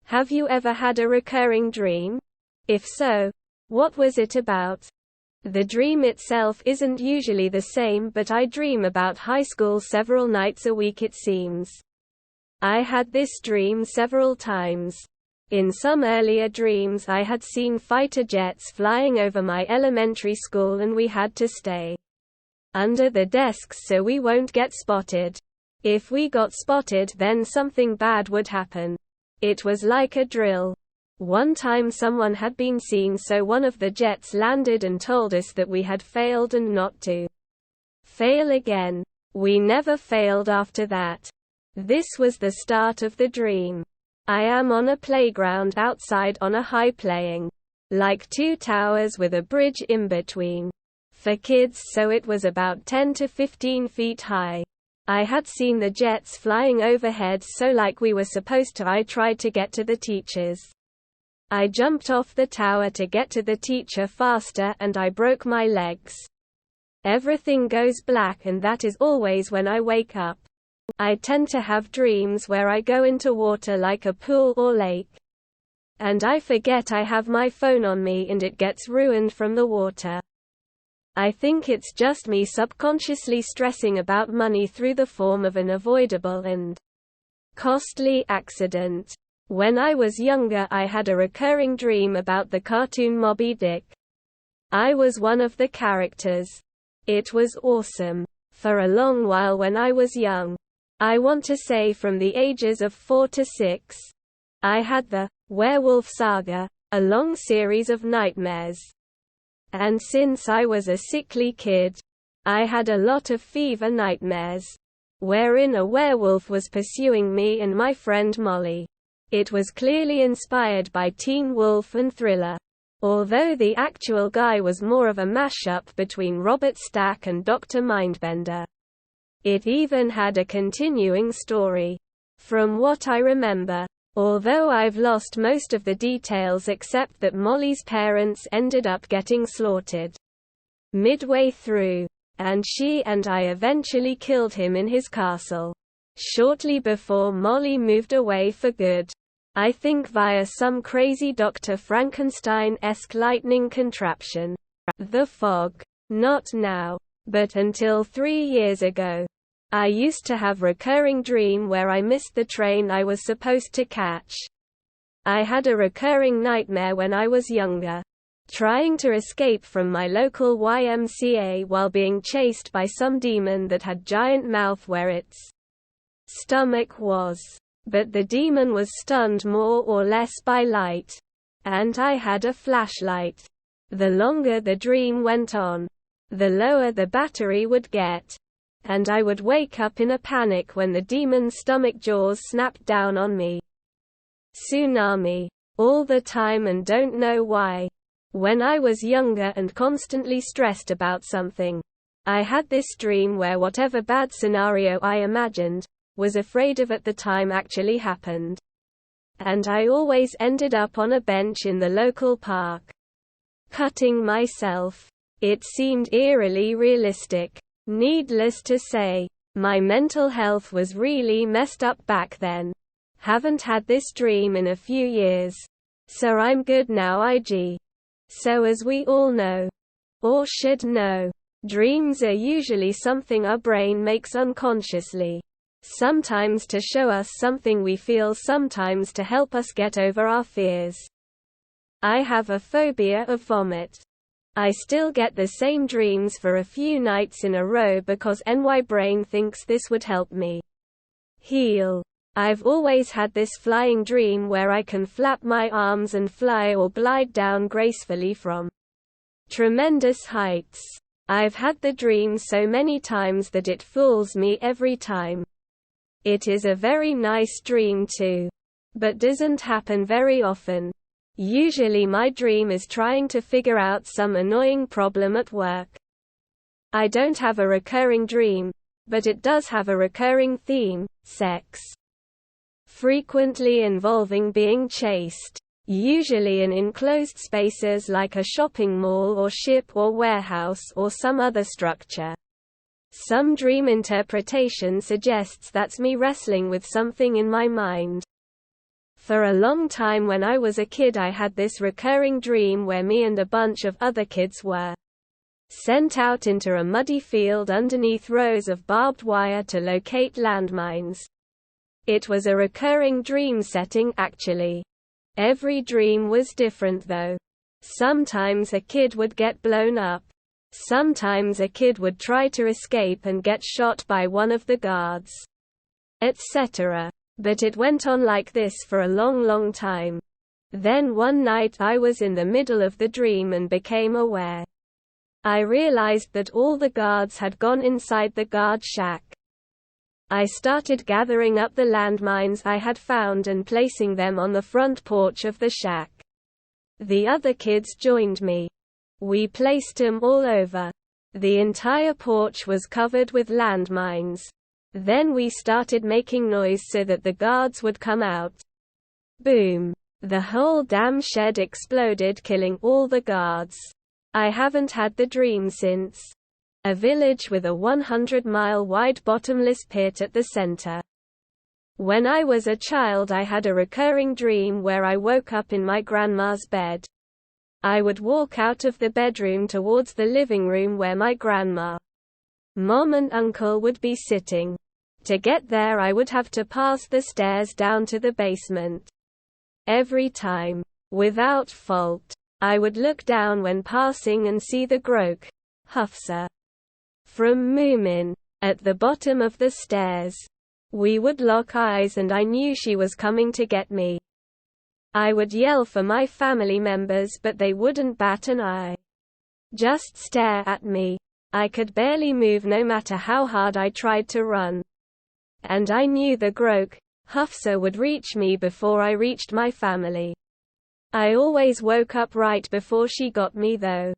Have you ever had a recurring dream? If so, what was it about? The dream itself isn't usually the same, but I dream about high school several nights a week it seems. I had this dream several times. In some earlier dreams I had seen fighter jets flying over my elementary school and we had to stay under the desks so we won't get spotted. If we got spotted, then something bad would happen. It was like a drill. One time someone had been seen, so one of the jets landed and told us that we had failed and not to fail again. We never failed after that. This was the start of the dream. I am on a playground outside on a high playing like two towers with a bridge in between for kids, so it was about 10 to 15 feet high. I had seen the jets flying overhead, so like we were supposed to, I tried to get to the teachers. I jumped off the tower to get to the teacher faster and I broke my legs. Everything goes black and that is always when I wake up. I tend to have dreams where I go into water like a pool or lake. And I forget I have my phone on me and it gets ruined from the water. I think it's just me subconsciously stressing about money through the form of an avoidable and costly accident. When I was younger, I had a recurring dream about the cartoon Moby Dick. I was one of the characters. It was awesome. For a long while when I was young, I want to say from the ages of 4 to 6, I had the Werewolf Saga, a long series of nightmares. And since I was a sickly kid, I had a lot of fever nightmares, wherein a werewolf was pursuing me and my friend Molly. It was clearly inspired by Teen Wolf and Thriller. Although the actual guy was more of a mashup between Robert Stack and Dr. Mindbender. It even had a continuing story. From what I remember, although I've lost most of the details except that Molly's parents ended up getting slaughtered midway through, and she and I eventually killed him in his castle. Shortly before Molly moved away for good. I think via some crazy Dr. Frankenstein-esque lightning contraption. The fog. Not now. But until 3 years ago. I used to have a recurring dream where I missed the train I was supposed to catch. I had a recurring nightmare when I was younger. Trying to escape from my local YMCA while being chased by some demon that had giant mouth where its stomach was. But the demon was stunned more or less by light. And I had a flashlight. The longer the dream went on, the lower the battery would get. And I would wake up in a panic when the demon's stomach jaws snapped down on me. Tsunami. All the time and don't know why. When I was younger and constantly stressed about something, I had this dream where whatever bad scenario I imagined, was afraid of at the time actually happened. And I always ended up on a bench in the local park, cutting myself. It seemed eerily realistic. Needless to say, my mental health was really messed up back then. Haven't had this dream in a few years. So I'm good now, IG. So as we all know, or should know, dreams are usually something our brain makes unconsciously. Sometimes to show us something we feel, sometimes to help us get over our fears. I have a phobia of vomit. I still get the same dreams for a few nights in a row because my brain thinks this would help me heal. I've always had this flying dream where I can flap my arms and fly or glide down gracefully from tremendous heights. I've had the dream so many times that it fools me every time. It is a very nice dream too, but doesn't happen very often. Usually my dream is trying to figure out some annoying problem at work. I don't have a recurring dream, but it does have a recurring theme: sex. Frequently involving being chased. Usually in enclosed spaces like a shopping mall or ship or warehouse or some other structure. Some dream interpretation suggests that's me wrestling with something in my mind. For a long time when I was a kid I had this recurring dream where me and a bunch of other kids were sent out into a muddy field underneath rows of barbed wire to locate landmines. It was a recurring dream setting actually. Every dream was different though. Sometimes a kid would get blown up. Sometimes a kid would try to escape and get shot by one of the guards, etc. But it went on like this for a long time. Then one night I was in the middle of the dream and became aware. I realized that all the guards had gone inside the guard shack. I started gathering up the landmines I had found and placing them on the front porch of the shack. The other kids joined me. We placed them all over. The entire porch was covered with landmines. Then we started making noise so that the guards would come out. Boom! The whole damn shed exploded, killing all the guards. I haven't had the dream since. A village with a 100-mile wide bottomless pit at the center. When I was a child I had a recurring dream where I woke up in my grandma's bed. I would walk out of the bedroom towards the living room where my grandma, mom and uncle would be sitting. To get there I would have to pass the stairs down to the basement. Every time, without fault, I would look down when passing and see the Grok, Hafsa, from Moomin, at the bottom of the stairs. We would lock eyes and I knew she was coming to get me. I would yell for my family members but they wouldn't bat an eye. Just stare at me. I could barely move no matter how hard I tried to run. And I knew the Grok, Hafsa would reach me before I reached my family. I always woke up right before she got me though.